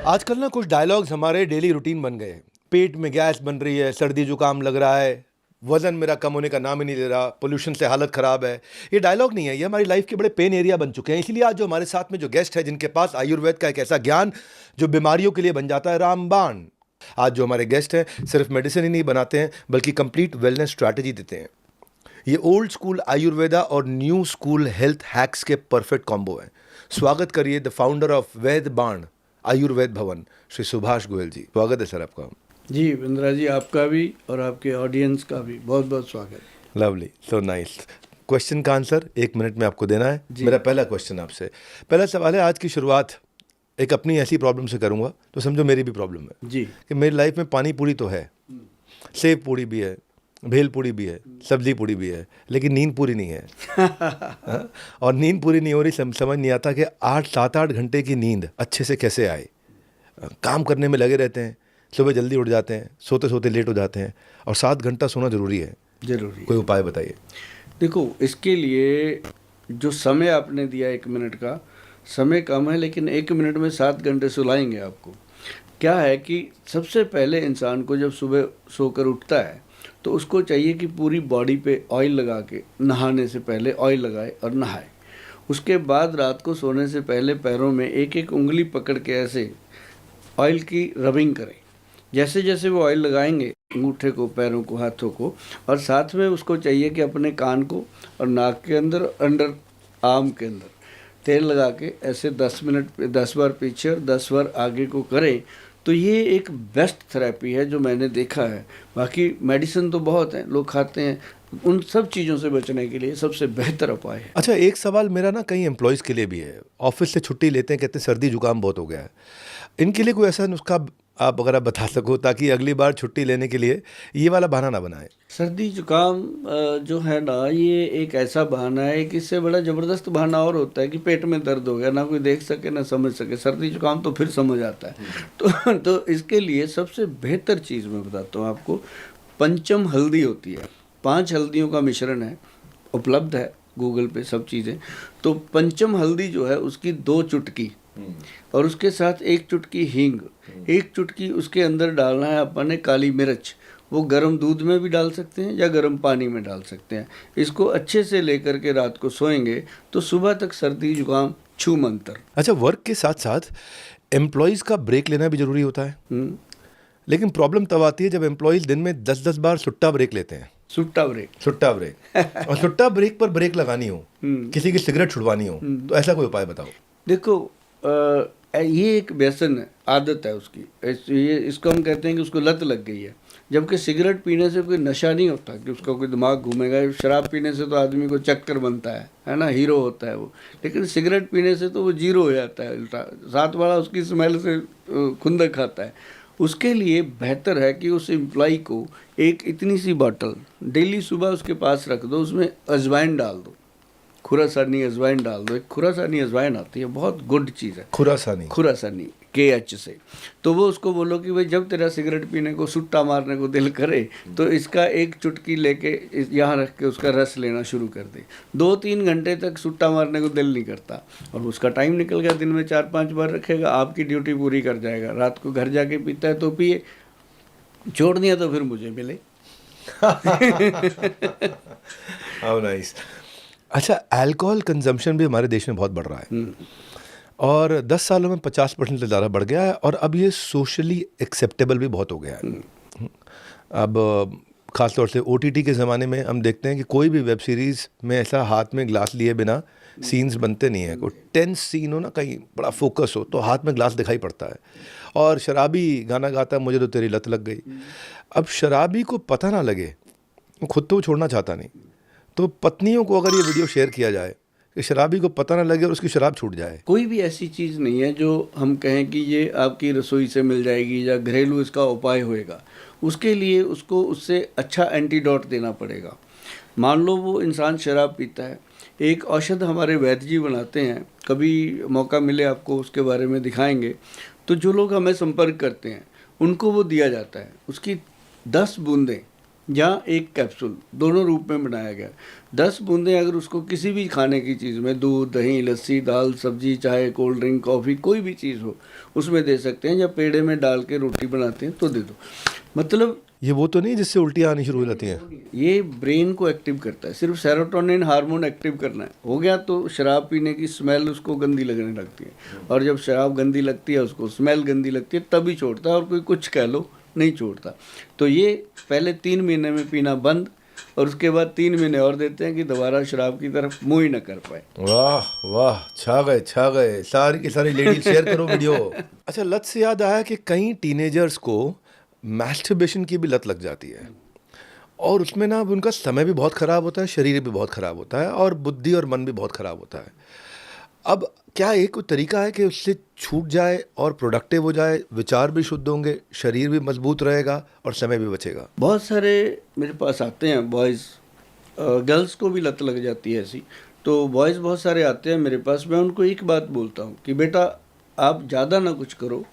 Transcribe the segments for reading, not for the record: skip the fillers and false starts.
आजकल ना कुछ डायलॉग्स हमारे डेली रूटीन बन गए हैं। पेट में गैस बन रही है, सर्दी जुकाम लग रहा है, वजन मेरा कम होने का नाम ही नहीं ले रहा, पोल्यूशन से हालत खराब है। ये डायलॉग नहीं है, ये हमारी लाइफ के बड़े पेन एरिया बन चुके हैं। इसीलिए आज जो हमारे साथ में जो गेस्ट है, जिनके पास आयुर्वेद का एक ऐसा ज्ञान जो बीमारियों के लिए बन जाता है, रामबाण। आज जो हमारे गेस्ट हैं सिर्फ मेडिसिन ही नहीं बनाते हैं, बल्कि कंप्लीट वेलनेस स्ट्रैटेजी देते हैं। ये ओल्ड स्कूल आयुर्वेदा और न्यू स्कूल हेल्थ हैक्स के परफेक्ट कॉम्बो है। स्वागत करिए द फाउंडर ऑफ वैद्य बाण आयुर्वेद भवन, श्री सुभाष गोयल जी। स्वागत है सर आपका। जी बिंद्रा जी, आपका भी और आपके ऑडियंस का भी बहुत बहुत स्वागत। Lovely, so nice. क्वेश्चन का आंसर 1 मिनट में आपको देना है। मेरा पहला क्वेश्चन आपसे, पहला सवाल है, आज की शुरुआत एक अपनी ऐसी प्रॉब्लम से करूंगा तो समझो मेरी भी प्रॉब्लम है जी कि मेरी लाइफ में पानी पूरी तो है, सेव पूरी भी है, भेल पूरी भी है, सब्जी पूरी भी है, लेकिन नींद पूरी नहीं है। हाँ? और नींद पूरी नहीं हो रही, समझ नहीं आता कि 7-8 घंटे की नींद अच्छे से कैसे आए। काम करने में लगे रहते हैं, सुबह जल्दी उठ जाते हैं, सोते सोते लेट हो जाते हैं, और 7 घंटा सोना ज़रूरी है। जरूरी। कोई उपाय बताइए। देखो, इसके लिए जो समय आपने दिया 1 मिनट का, समय कम है लेकिन 1 मिनट में 7 घंटे सुलाएंगे आपको। क्या है कि सबसे पहले इंसान को जब सुबह सोकर उठता है तो उसको चाहिए कि पूरी बॉडी पे ऑयल लगा के, नहाने से पहले ऑयल लगाए और नहाए। उसके बाद रात को सोने से पहले पैरों में एक एक उंगली पकड़ के ऐसे ऑयल की रबिंग करें। जैसे जैसे वो ऑयल लगाएंगे अंगूठे को, पैरों को, हाथों को, और साथ में उसको चाहिए कि अपने कान को और नाक के अंदर, अंडर आर्म के अंदर तेल लगा के ऐसे 10 मिनट पे 10 बार पीछे और 10 बार आगे को करें। तो ये एक बेस्ट थेरेपी है जो मैंने देखा है। बाकी मेडिसिन तो बहुत हैं, लोग खाते हैं, उन सब चीज़ों से बचने के लिए सबसे बेहतर उपाय है। अच्छा, एक सवाल मेरा ना कई एम्प्लॉयज़ के लिए भी है। ऑफिस से छुट्टी लेते हैं, कहते हैं सर्दी जुकाम बहुत हो गया है। इनके लिए कोई ऐसा नुस्खा आप अगर आप बता सको, ताकि अगली बार छुट्टी लेने के लिए ये वाला बहाना ना बनाए। सर्दी जुकाम जो है ना, ये एक ऐसा बहाना है कि इससे बड़ा ज़बरदस्त बहाना और होता है कि पेट में दर्द हो गया, ना कोई देख सके ना समझ सके। सर्दी जुकाम तो फिर समझ आता है। तो इसके लिए सबसे बेहतर चीज़ मैं बताता हूँ आपको। पंचम हल्दी होती है, 5 हल्दियों का मिश्रण है, उपलब्ध है गूगल पे सब चीज़ें। तो पंचम हल्दी जो है उसकी 2 चुटकी, और उसके साथ 1 चुटकी हींग, 1 चुटकी उसके अंदर डालना है अपन ने काली मिर्च। वो गर्म दूध में भी डाल सकते हैं या गर्म पानी में डाल सकते हैं। इसको अच्छे से लेकर के रात को सोएंगे तो सुबह तक सर्दी जुकाम छू मंतर। अच्छा, वर्क के साथ साथ एम्प्लॉयज़ का ब्रेक लेना भी ज़रूरी होता है। लेकिन प्रॉब्लम तब आती है जब एम्प्लॉयज़ दिन में 10-10 बार सुट्टा ब्रेक लेते हैं। सुट्टा ब्रेक। सुट्टा ब्रेक और सुट्टा ब्रेक पर ब्रेक लगानी हो, किसी की सिगरेट छुड़वानी हो, तो ऐसा कोई उपाय बताओ। देखो, ये एक व्यसन है, आदत है उसकी। इसको हम कहते हैं कि उसको लत लग गई है। जबकि सिगरेट पीने से कोई नशा नहीं होता कि उसका कोई दिमाग घूमेगा। शराब पीने से तो आदमी को चक्कर बनता है ना, हीरो होता है वो। लेकिन सिगरेट पीने से तो वो जीरो हो जाता है उल्टा। साथ वाला उसकी स्मेल से खुंदक खाता है। उसके लिए बेहतर है कि उस एम्प्लॉय को एक इतनी सी बोतल डेली सुबह उसके पास रख दो, उसमें अजवाइन डाल दो, खुरासानी अजवाइन डाल दो। एक खुरासानी अजवाइन आती है, बहुत गुड चीज़ है। खुरासानी KH से। तो वो उसको बोलो कि भाई जब तेरा सिगरेट पीने को, सुट्टा मारने को दिल करे तो इसका 1 चुटकी लेके यहाँ रख के उसका रस लेना शुरू कर दे। 2-3 घंटे तक सुट्टा मारने को दिल नहीं करता और उसका टाइम निकल गया। दिन में 4-5 बार रखेगा, आपकी ड्यूटी पूरी कर जाएगा। रात को घर जाके पीता है तो पिए, छोड़ दिया तो फिर मुझे मिले। How nice. अच्छा, अल्कोहल कंजम्पशन भी हमारे देश में बहुत बढ़ रहा है, और 10 सालों में 50% से ज़्यादा बढ़ गया है, और अब ये सोशली एक्सेप्टेबल भी बहुत हो गया है। अब ख़ासतौर से OTT के ज़माने में हम देखते हैं कि कोई भी वेब सीरीज़ में ऐसा हाथ में ग्लास लिए बिना सीन्स बनते नहीं है। कोई टेंस सीन हो ना, कहीं बड़ा फोकस हो, तो हाथ में ग्लास दिखाई पड़ता है। और शराबी गाना गाता, मुझे तो तेरी लत लग गई। अब शराबी को पता ना लगे, खुद तो वो छोड़ना चाहता नहीं, तो पत्नियों को अगर ये वीडियो शेयर किया जाए कि शराबी को पता ना लगे और उसकी शराब छूट जाए। कोई भी ऐसी चीज़ नहीं है जो हम कहें कि ये आपकी रसोई से मिल जाएगी या घरेलू इसका उपाय होएगा। उसके लिए उसको उससे अच्छा एंटीडोट देना पड़ेगा। मान लो वो इंसान शराब पीता है, एक औषध हमारे वैद्य जी बनाते हैं, कभी मौका मिले आपको उसके बारे में दिखाएंगे। तो जो लोग हमें संपर्क करते हैं उनको वो दिया जाता है। उसकी 10 बूंदें या एक कैप्सूल, दोनों रूप में बनाया गया। 10 बूंदें अगर उसको किसी भी खाने की चीज़ में, दूध, दही, लस्सी, दाल, सब्जी, चाय, कोल्ड ड्रिंक, कॉफ़ी, कोई भी चीज़ हो उसमें दे सकते हैं, या पेड़े में डाल के रोटी बनाते हैं तो दे दो। मतलब ये वो तो नहीं जिससे उल्टियाँ आनी शुरू हो जाती हैं? ये ब्रेन को एक्टिव करता है, सिर्फ सेरोटोनिन हार्मोन एक्टिव करना है, हो गया। तो शराब पीने की स्मेल उसको गंदी लगने लगती है, और जब शराब गंदी लगती है, उसको स्मेल गंदी लगती है, तभी छोड़ता है, और कोई कुछ कह लो नहीं छोड़ता। तो ये पहले 3 महीने में पीना बंद, और उसके बाद 3 महीने और देते हैं कि दोबारा शराब की तरफ मुँह ही ना कर पाए। वाह वाह, छा गए, सारी की सारी लेडीज शेयर करो वीडियो। अच्छा, लत से याद आया कि कई टीनेजर्स को मैस्टरबेशन की भी लत लग जाती है, और उसमें ना अब उनका समय भी बहुत ख़राब होता है, शरीर भी बहुत ख़राब होता है, और बुद्धि और मन भी बहुत ख़राब होता है। अब क्या एक कोई तरीका है कि उससे छूट जाए और प्रोडक्टिव हो जाए, विचार भी शुद्ध होंगे, शरीर भी मजबूत रहेगा और समय भी बचेगा? बहुत सारे मेरे पास आते हैं बॉयज़, गर्ल्स को भी लत लग जाती है ऐसी। तो बॉयज़ बहुत सारे आते हैं मेरे पास, मैं उनको एक बात बोलता हूँ कि बेटा आप ज़्यादा ना कुछ करो,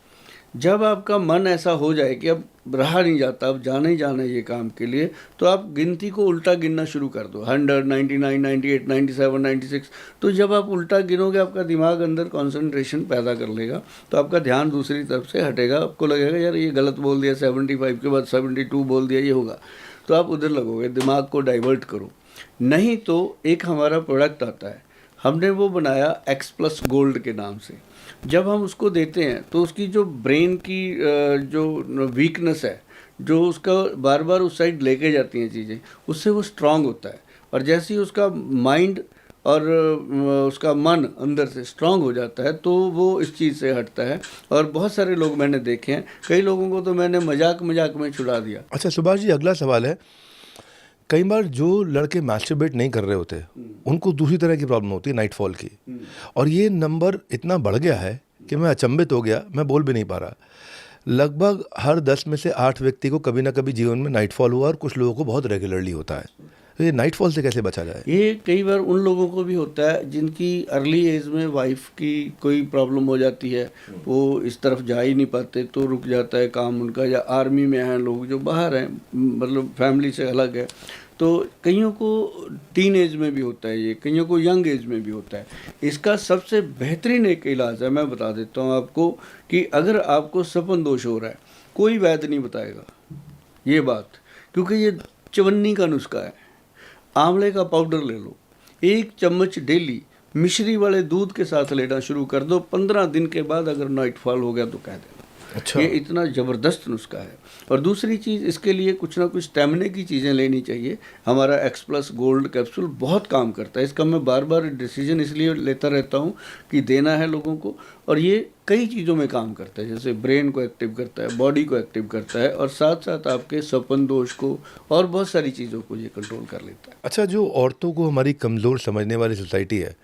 जब आपका मन ऐसा हो जाए कि अब रहा नहीं जाता, अब जाना ही जाना है ये काम के लिए, तो आप गिनती को उल्टा गिनना शुरू कर दो, 100, 99, 98, 97, 96। तो जब आप उल्टा गिनोगे, आपका दिमाग अंदर कंसंट्रेशन पैदा कर लेगा, तो आपका ध्यान दूसरी तरफ से हटेगा, आपको लगेगा यार ये गलत बोल दिया, 75 के बाद 72 बोल दिया, ये होगा, तो आप उधर लगोगे, दिमाग को डाइवर्ट करो। नहीं तो एक हमारा प्रोडक्ट आता है, हमने वो बनाया X+ गोल्ड के नाम से। जब हम उसको देते हैं तो उसकी जो ब्रेन की जो वीकनेस है, जो उसका बार बार उस साइड लेके जाती हैं चीज़ें, उससे वो स्ट्रांग होता है। और जैसे ही उसका माइंड और उसका मन अंदर से स्ट्रांग हो जाता है, तो वो इस चीज़ से हटता है। और बहुत सारे लोग मैंने देखे हैं, कई लोगों को तो मैंने मजाक में छुड़ा दिया। अच्छा सुभाष जी, अगला सवाल है, कई बार जो लड़के मैस्टरबेट नहीं कर रहे होते उनको दूसरी तरह की प्रॉब्लम होती है, नाइटफॉल की, और ये नंबर इतना बढ़ गया है कि मैं अचंभित हो गया, मैं बोल भी नहीं पा रहा। लगभग हर 10 में से 8 व्यक्ति को कभी ना कभी जीवन में नाइटफॉल हुआ, और कुछ लोगों को बहुत रेगुलरली होता है। तो ये नाइटफॉल से कैसे बचा जाए? ये कई बार उन लोगों को भी होता है जिनकी अर्ली एज में वाइफ की कोई प्रॉब्लम हो जाती है, वो इस तरफ जा ही नहीं पाते, तो रुक जाता है काम उनका, या आर्मी में हैं लोग जो बाहर हैं, मतलब फैमिली से अलग है। तो कईयों को टीन एज में भी होता है ये, कईयों को यंग एज में भी होता है। इसका सबसे बेहतरीन एक इलाज है, मैं बता देता हूँ आपको, कि अगर आपको सपन दोष हो रहा है, कोई वैद्य नहीं बताएगा ये बात, क्योंकि ये चवन्नी का नुस्खा है। आंवले का पाउडर ले लो, 1 चम्मच डेली मिश्री वाले दूध के साथ लेना शुरू कर दो, 15 दिन के बाद अगर नाइटफॉल हो गया तो कह देना। अच्छा, ये इतना ज़बरदस्त नुस्खा है। और दूसरी चीज़, इसके लिए कुछ ना कुछ स्टेमिना की चीज़ें लेनी चाहिए। हमारा X+ गोल्ड कैप्सूल बहुत काम करता है, इसका मैं बार बार डिसीजन इसलिए लेता रहता हूँ कि देना है लोगों को, और ये कई चीज़ों में काम करता है, जैसे ब्रेन को एक्टिव करता है, बॉडी को एक्टिव करता है, और साथ साथ आपके सपन दोष को और बहुत सारी चीज़ों को ये कंट्रोल कर लेता है। अच्छा, जो औरतों को हमारी कमज़ोर समझने वाली सोसाइटी है,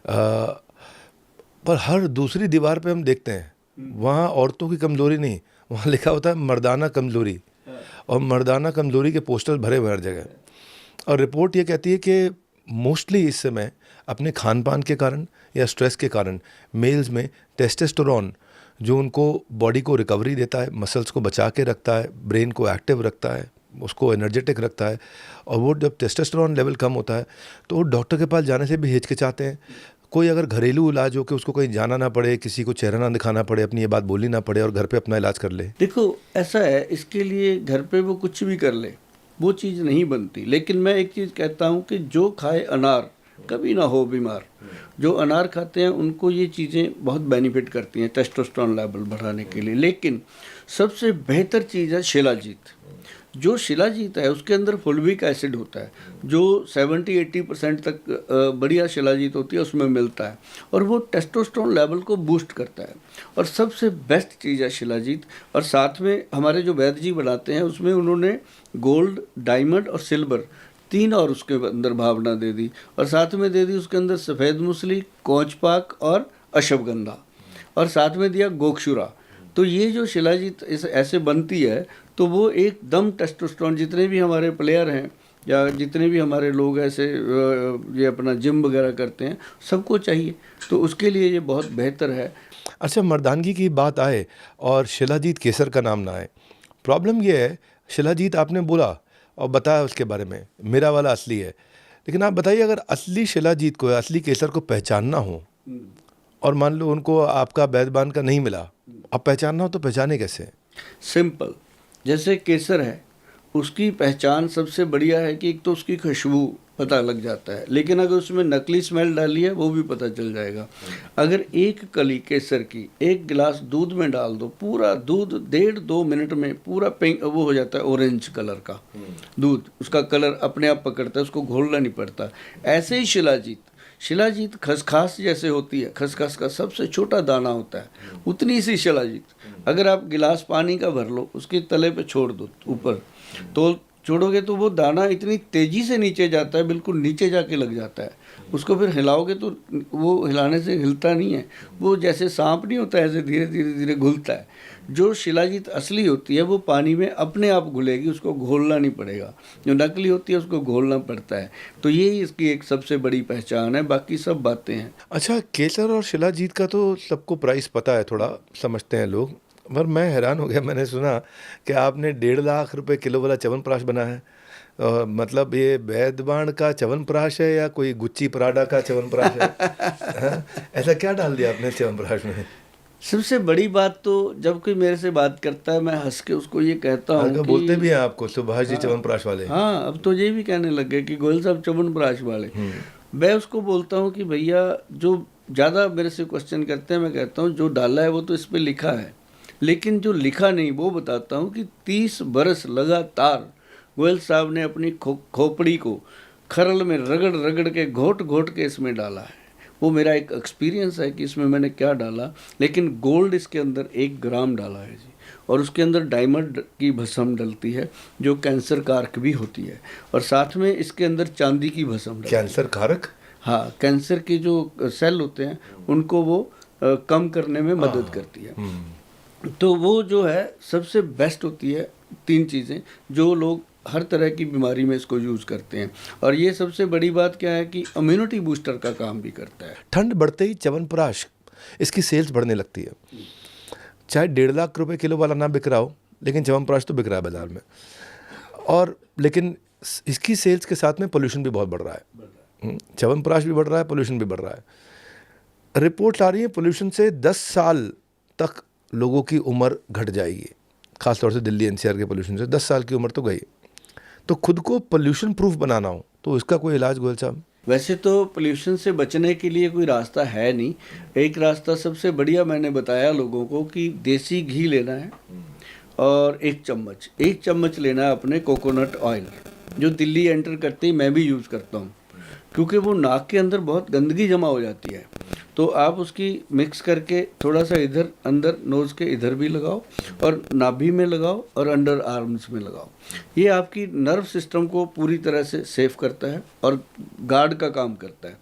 पर हर दूसरी दीवार पे हम देखते हैं वहाँ औरतों की कमज़ोरी नहीं, वहाँ लिखा होता है मर्दाना कमज़ोरी, और मर्दाना कमज़ोरी के पोस्टर भरे हुए हर जगह। और रिपोर्ट ये कहती है कि मोस्टली इस समय अपने खान पान के कारण या स्ट्रेस के कारण मेल्स में टेस्टोस्टेरोन, जो उनको बॉडी को रिकवरी देता है, मसल्स को बचा के रखता है, ब्रेन को एक्टिव रखता है, उसको एनर्जेटिक रखता है, और वो जब टेस्टोस्टेरोन लेवल कम होता है तो वो डॉक्टर के पास जाने से भी हिचकिचाते हैं। कोई अगर घरेलू इलाज हो कि उसको कहीं जाना ना पड़े, किसी को चेहरा ना दिखाना पड़े, अपनी ये बात बोलनी ना पड़े, और घर पे अपना इलाज कर ले। देखो ऐसा है, इसके लिए घर पे वो कुछ भी कर ले, वो चीज़ नहीं बनती। लेकिन मैं एक चीज़ कहता हूँ कि जो खाए अनार कभी ना हो बीमार। जो अनार खाते हैं उनको ये चीज़ें बहुत बेनिफिट करती हैं टेस्टोस्टेरोन लेवल बढ़ाने के लिए। लेकिन सबसे बेहतर चीज़ है शिलाजीत। जो शिलाजीत है उसके अंदर फुल्विक एसिड होता है, जो 70-80% तक बढ़िया शिलाजीत होती है उसमें मिलता है, और वो टेस्टोस्टेरोन लेवल को बूस्ट करता है, और सबसे बेस्ट चीज़ है शिलाजीत। और साथ में हमारे जो वैद्य जी बनाते हैं उसमें उन्होंने गोल्ड, डायमंड और सिल्वर 3 और उसके अंदर भावना दे दी, और साथ में दे दी उसके अंदर सफ़ेद मूसली, कोंचपाक और अश्वगंधा, और साथ में दिया गोक्षुरा। तो ये जो शिलाजीत ऐसे बनती है, तो वो एकदम टेस्टोस्टेरोन, जितने भी हमारे प्लेयर हैं या जितने भी हमारे लोग ऐसे ये अपना जिम वगैरह करते हैं, सबको चाहिए, तो उसके लिए ये बहुत बेहतर है। अच्छा, मर्दानगी की बात आए और शिलाजीत केसर का नाम ना आए, प्रॉब्लम ये है, शिलाजीत आपने बोला और बताया उसके बारे में, मेरा वाला असली है। लेकिन आप बताइए, अगर असली शिलाजीत को, असली केसर को पहचानना हो, और मान लो उनको आपका बैदबान का नहीं मिला, अब पहचानना हो तो पहचाने कैसे? सिंपल, जैसे केसर है, उसकी पहचान सबसे बढ़िया है कि एक तो उसकी खुशबू पता लग जाता है, लेकिन अगर उसमें नकली स्मेल डाली है वो भी पता चल जाएगा। अगर एक कली केसर की एक गिलास दूध में डाल दो, पूरा दूध 1.5-2 मिनट में पूरा पिंक वो हो जाता है, ऑरेंज कलर का दूध, उसका कलर अपने आप पकड़ता है, उसको घोलना नहीं पड़ता। ऐसे ही शिलाजीत खसखस जैसे होती है, खसखस का सबसे छोटा दाना होता है, उतनी सी शिलाजीत अगर आप गिलास पानी का भर लो, उसके तले पे छोड़ दो ऊपर, तो छोड़ोगे तो वो दाना इतनी तेज़ी से नीचे जाता है, बिल्कुल नीचे जाके लग जाता है। उसको फिर हिलाओगे तो वो हिलाने से हिलता नहीं है, वो जैसे सांप नहीं होता ऐसे धीरे धीरे धीरे घुलता है। जो शिलाजीत असली होती है वो पानी में अपने आप घुलेगी, उसको घोलना नहीं पड़ेगा। जो नकली होती है उसको घोलना पड़ता है। तो यही इसकी एक सबसे बड़ी पहचान है, बाकी सब बातें हैं। अच्छा, केसर और शिलाजीत का तो सबको प्राइस पता है, थोड़ा समझते हैं लोग, पर मैं हैरान हो गया, मैंने सुना कि आपने 1.5 लाख रुपए किलो वाला च्यवनप्राश बना है। मतलब ये बैदबान का च्यवनप्राश है या कोई गुच्ची पराडा का च्यवनप्राश है? हाँ? ऐसा क्या डाल दिया आपने च्यवनप्राश में? सबसे बड़ी बात तो जब कोई मेरे से बात करता है, मैं हंस के उसको ये कहता हूँ कि बोलते भी हैं आपको सुभाष जी च्यवनप्राश वाले? हाँ, अब तो ये भी कहने लग गए कि गोयल साहब च्यवनप्राश वाले। मैं उसको बोलता हूँ कि भैया, जो ज़्यादा मेरे से क्वेश्चन करते हैं, मैं कहता हूँ जो डाला है वो तो इस पर लिखा है, लेकिन जो लिखा नहीं वो बताता हूँ कि 30 बरस लगातार गोयल साहब ने अपनी खोपड़ी को खरल में रगड़ रगड़ के घोट घोट के इसमें डाला है। वो मेरा एक एक्सपीरियंस है कि इसमें मैंने क्या डाला, लेकिन गोल्ड इसके अंदर 1 ग्राम डाला है जी, और उसके अंदर डायमंड की भस्म डलती है जो कैंसर कारक भी होती है, और साथ में इसके अंदर चांदी की भस्म डलती है। कैंसर कारक? हाँ, कैंसर के जो सेल होते हैं उनको वो कम करने में मदद करती है। तो वो जो है सबसे बेस्ट होती है। 3 चीज़ें जो लोग हर तरह की बीमारी में इसको यूज़ करते हैं, और ये सबसे बड़ी बात क्या है कि इम्यूनिटी बूस्टर का काम भी करता है। ठंड बढ़ते ही च्यवनप्राश इसकी सेल्स बढ़ने लगती है। चाहे 1.5 लाख रुपए किलो वाला ना बिक रहा हो, लेकिन च्यवनप्राश तो बिक रहा है बाजार में। और लेकिन इसकी सेल्स के साथ में पोल्यूशन भी बहुत बढ़ रहा है। च्यवनप्राश भी बढ़ रहा है, पोल्यूशन भी बढ़ रहा है। रिपोर्ट आ रही है पोल्यूशन से 10 साल तक लोगों की उम्र घट जाएगी, खासतौर से दिल्ली एनसीआर के पोल्यूशन से 10 साल की उम्र तो गई। तो खुद को पोल्यूशन प्रूफ बनाना हो तो इसका कोई इलाज गोयल साहब? वैसे तो पोल्यूशन से बचने के लिए कोई रास्ता है नहीं। एक रास्ता सबसे बढ़िया मैंने बताया लोगों को कि देसी घी लेना है, और 1 चम्मच लेना है अपने कोकोनट ऑयल, जो दिल्ली एंटर करते ही मैं भी यूज़ करता हूँ, क्योंकि वो नाक के अंदर बहुत गंदगी जमा हो जाती है। तो आप उसकी मिक्स करके थोड़ा सा इधर अंदर नोज़ के इधर भी लगाओ, और नाभि में लगाओ, और अंडर आर्म्स में लगाओ। ये आपकी नर्व सिस्टम को पूरी तरह से सेफ करता है और गार्ड का काम करता है,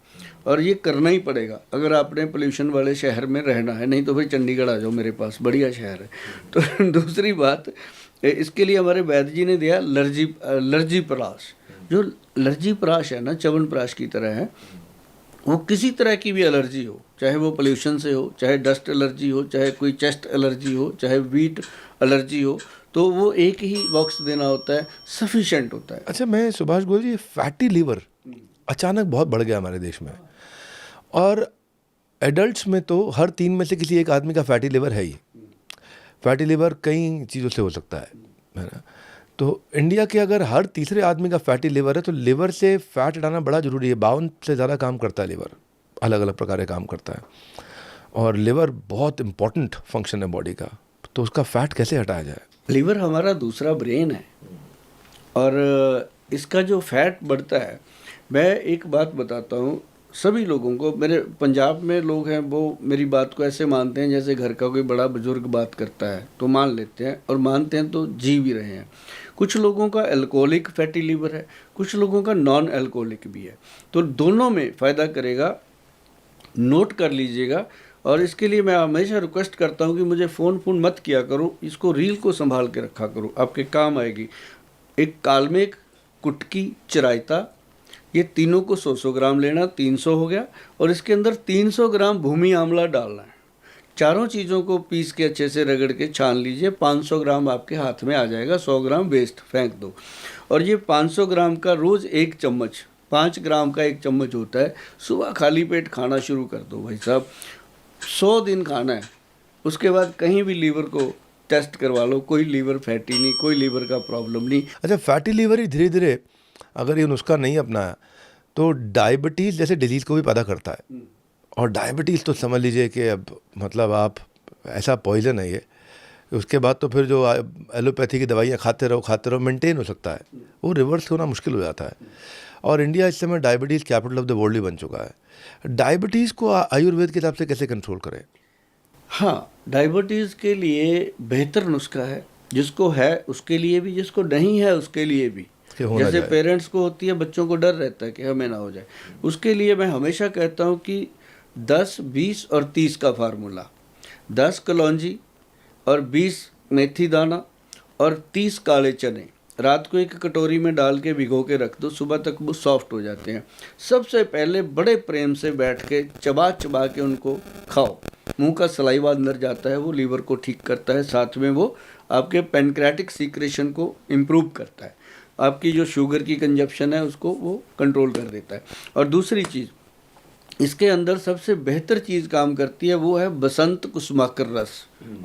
और ये करना ही पड़ेगा अगर आपने पोल्यूशन वाले शहर में रहना है। नहीं तो भाई चंडीगढ़ आ जाओ, मेरे पास बढ़िया शहर है। तो दूसरी बात, इसके लिए हमारे वैद्य जी ने दिया लर्जी पराश। जो लर्जी पराश है ना, च्यवनप्राश की तरह है। वो किसी तरह की भी एलर्जी हो, चाहे वो पोल्यूशन से हो, चाहे डस्ट एलर्जी हो, चाहे कोई चेस्ट एलर्जी हो, चाहे वीट एलर्जी हो, तो वो एक ही बॉक्स देना होता है, सफिशेंट होता है। अच्छा, मैं सुभाष गोयल जी, फैटी लीवर अचानक बहुत बढ़ गया हमारे देश में, और एडल्ट्स में तो हर 3 में से किसी एक आदमी का फैटी लीवर है ही। फैटी लीवर कई चीज़ों से हो सकता है ना? तो इंडिया के अगर हर तीसरे आदमी का फैटी लिवर है, तो लिवर से फैट हटाना बड़ा ज़रूरी है। 52 से ज़्यादा काम करता है लिवर, अलग अलग प्रकार के काम करता है, और लिवर बहुत इम्पॉर्टेंट फंक्शन है बॉडी का। तो उसका फैट कैसे हटाया जाए? लिवर हमारा दूसरा ब्रेन है, और इसका जो फैट बढ़ता है, मैं एक बात बताता हूँ सभी लोगों को। मेरे पंजाब में लोग हैं, वो मेरी बात को ऐसे मानते हैं जैसे घर का कोई बड़ा बुजुर्ग बात करता है, तो मान लेते हैं, और मानते हैं तो जी भी रहे हैं। कुछ लोगों का अल्कोहलिक फैटी लीवर है, कुछ लोगों का नॉन अल्कोहलिक भी है। तो दोनों में फ़ायदा करेगा, नोट कर लीजिएगा। और इसके लिए मैं हमेशा रिक्वेस्ट करता हूँ कि मुझे फ़ोन मत किया करो, इसको रील को संभाल के रखा करो, आपके काम आएगी। एक कालमेघ, कुटकी, चिरायता, ये तीनों को 100-100 ग्राम लेना, 300 हो गया। और इसके अंदर 300 ग्राम भूमि आंवला डालना है। चारों चीज़ों को पीस के अच्छे से रगड़ के छान लीजिए, 500 ग्राम आपके हाथ में आ जाएगा, 100 ग्राम वेस्ट फेंक दो। और ये 500 ग्राम का रोज़ 1 चम्मच, 5 ग्राम का 1 चम्मच होता है, सुबह खाली पेट खाना शुरू कर दो भाई साहब। 100 दिन खाना है, उसके बाद कहीं भी लीवर को टेस्ट करवा लो, कोई लीवर फैटी नहीं, कोई लीवर का प्रॉब्लम नहीं। अच्छा, फैटी लीवर ही धीरे धीरे अगर ये नुस्खा नहीं अपनाया तो डायबिटीज़ जैसे डिजीज़ को भी पैदा करता है। और डायबिटीज़ तो समझ लीजिए कि अब मतलब आप ऐसा पॉइजन है ये, उसके बाद तो फिर जो एलोपैथी की दवाइयाँ खाते रहो मेंटेन हो सकता है, वो रिवर्स होना मुश्किल हो जाता है। और इंडिया इस समय diabetes capital of the world ही बन चुका है। डायबिटीज़ को आयुर्वेद के हिसाब से कैसे कंट्रोल करें? हाँ, डायबिटीज़ के लिए बेहतर नुस्खा है, जिसको है उसके लिए भी, जिसको नहीं है उसके लिए भी। कि होना जैसे जाए। पेरेंट्स को होती है, बच्चों को डर रहता है कि हमें ना हो जाए, उसके लिए मैं हमेशा कहता हूँ कि 10, 20 और 30 का फार्मूला, 10 कलौंजी और 20 मेथी दाना और 30 काले चने रात को एक कटोरी में डाल के भिगो के रख दो, सुबह तक वो सॉफ्ट हो जाते हैं। सबसे पहले बड़े प्रेम से बैठ के चबा चबा के उनको खाओ, मुंह का सलाइवा अंदर जाता है, वो लीवर को ठीक करता है, साथ में वो आपके पैनक्रेटिक सीक्रेशन को इम्प्रूव करता है, आपकी जो शुगर की कंजप्शन है उसको वो कंट्रोल कर देता है। और दूसरी चीज़, इसके अंदर सबसे बेहतर चीज़ काम करती है, वो है बसंत कुसुमाकर रस।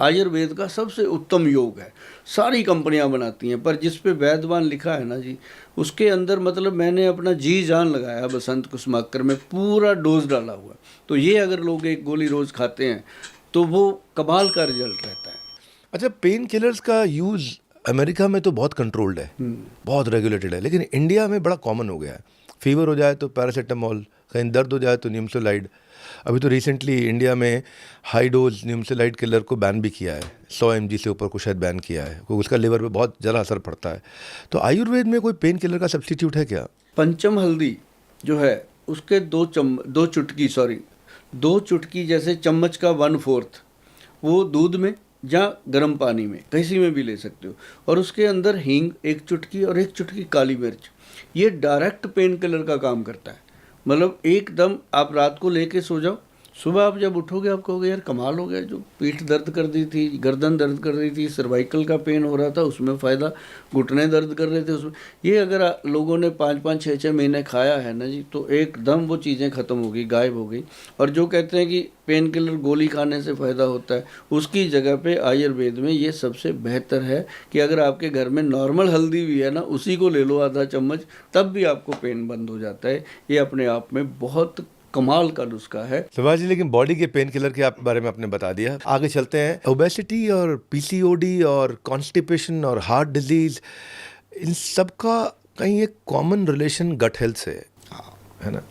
आयुर्वेद का सबसे उत्तम योग है, सारी कंपनियां बनाती हैं, पर जिस पे वैद्यवान लिखा है ना जी, उसके अंदर मतलब मैंने अपना जी जान लगाया बसंत कुसुमाकर में, पूरा डोज डाला हुआ। तो ये अगर लोग 1 गोली रोज़ खाते हैं तो वो कमाल का रिजल्ट रहता है। अच्छा, पेन किलर्स का यूज़ अमेरिका में तो बहुत कंट्रोल्ड है, बहुत रेगुलेटेड है, लेकिन इंडिया में बड़ा कॉमन हो गया है। फीवर हो जाए तो पैरासीटामोल, कहीं दर्द हो जाए तो निम्सोलाइड। अभी तो रिसेंटली इंडिया में हाई डोज निम्सोलाइड किलर को बैन भी किया है, 100 mg से ऊपर को शायद बैन किया है, क्योंकि उसका लिवर पे बहुत ज़्यादा असर पड़ता है। तो आयुर्वेद में कोई पेन किलर का सब्स्टिट्यूट है क्या? पंचम हल्दी जो है उसके 2 चुटकी जैसे चम्मच का 1/4 वो दूध में या गर्म पानी में किसी में भी ले सकते हो, और उसके अंदर हींग 1 चुटकी और 1 चुटकी काली मिर्च, ये डायरेक्ट पेन किलर का काम करता है। मतलब एकदम आप रात को लेके सो जाओ, सुबह आप जब उठोगे आप कहोगे यार कमाल हो गया, जो पीठ दर्द कर रही थी, गर्दन दर्द कर रही थी, सर्वाइकल का पेन हो रहा था उसमें फ़ायदा, घुटने दर्द कर रहे थे उसमें, ये अगर लोगों ने 5-5, 6-6 महीने खाया है ना जी, तो एकदम वो चीज़ें ख़त्म हो गई, गायब हो गई। और जो कहते हैं कि पेन किलर गोली खाने से फ़ायदा होता है, उसकी जगह पे आयुर्वेद में ये सबसे बेहतर है कि अगर आपके घर में नॉर्मल हल्दी भी है ना, उसी को ले लो आधा चम्मच, तब भी आपको पेन बंद हो जाता है। ये अपने आप में बहुत कमाल का नुस्खा है। सुभाष जी, लेकिन बॉडी के पेन किलर के आप बारे में आपने बता दिया, आगे चलते हैं। ओबेसिटी और पीसीओडी और कॉन्स्टिपेशन और हार्ट डिजीज, इन सब का कहीं एक कॉमन रिलेशन गट हेल्थ से है ना।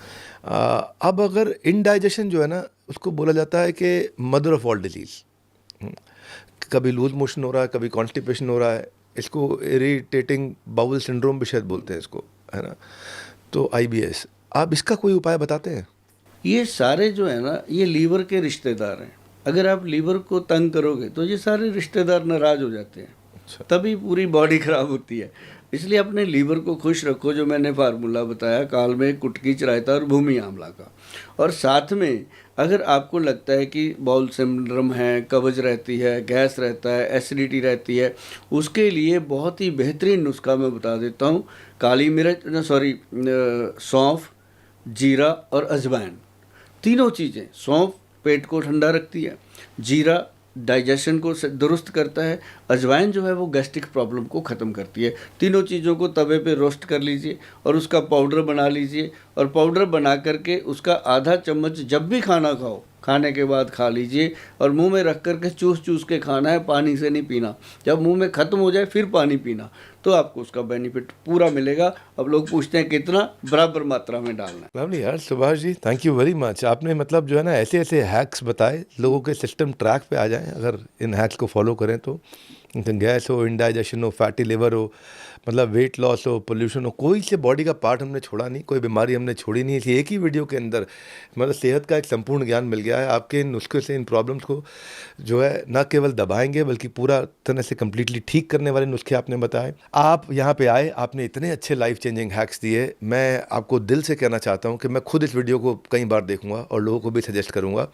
अब अगर इनडाइजेशन जो है ना, उसको बोला जाता है कि मदर ऑफ ऑल डिजीज। कभी लूज मोशन हो रहा है, कभी कॉन्स्टिपेशन हो रहा है, इसको इरिटेटिंग बाउल सिंड्रोम भी शायद बोलते हैं इसको, है ना। तो IBS, आप इसका कोई उपाय बताते हैं? ये सारे जो है ना, ये लीवर के रिश्तेदार हैं। अगर आप लीवर को तंग करोगे तो ये सारे रिश्तेदार नाराज हो जाते हैं, तभी पूरी बॉडी खराब होती है। इसलिए अपने लीवर को खुश रखो, जो मैंने फार्मूला बताया, काल में कुटकी चरायता और भूमि आंवला का। और साथ में अगर आपको लगता है कि बाउल सिंड्रोम है, कब्ज रहती है, गैस रहता है, एसिडिटी रहती है, उसके लिए बहुत ही बेहतरीन नुस्खा मैं बता देता हूँ। काली मिर्च सौंफ, जीरा और अजवाइन, तीनों चीज़ें, सौंफ पेट को ठंडा रखती है, जीरा डाइजेशन को दुरुस्त करता है, अजवाइन जो है वो गैस्ट्रिक प्रॉब्लम को ख़त्म करती है। तीनों चीज़ों को तवे पे रोस्ट कर लीजिए और उसका पाउडर बना लीजिए, और पाउडर बना करके उसका आधा चम्मच जब भी खाना खाओ, खाने के बाद खा लीजिए, और मुंह में रख करके चूस चूस के खाना है, पानी से नहीं पीना। जब मुंह में ख़त्म हो जाए फिर पानी पीना, तो आपको उसका बेनिफिट पूरा मिलेगा। अब लोग पूछते हैं कितना, बराबर मात्रा में डालना है। लवली यार, Subhash ji, thank you very much. आपने मतलब जो है ना, ऐसे ऐसे हैक्स बताए, लोगों के सिस्टम ट्रैक पे आ जाएं अगर इन हैक्स को फॉलो करें तो। गैस हो, इंडाइजेशन हो, फैटी लिवर हो, मतलब वेट लॉस हो, पोल्यूशन हो, कोई से बॉडी का पार्ट हमने छोड़ा नहीं, कोई बीमारी हमने छोड़ी नहीं। इसी एक ही वीडियो के अंदर मतलब सेहत का एक संपूर्ण ज्ञान मिल गया है। आपके इन नुस्खे से इन प्रॉब्लम्स को जो है न केवल दबाएंगे बल्कि पूरा तरह से कम्प्लीटली ठीक करने वाले नुस्खे आपने बताए। आप यहाँ पे आए, आपने इतने अच्छे लाइफ चेंजिंग हैक्स दिए। मैं आपको दिल से कहना चाहता हूँ कि मैं खुद इस वीडियो को कई बार देखूंगा और लोगों को भी सजेस्ट करूँगा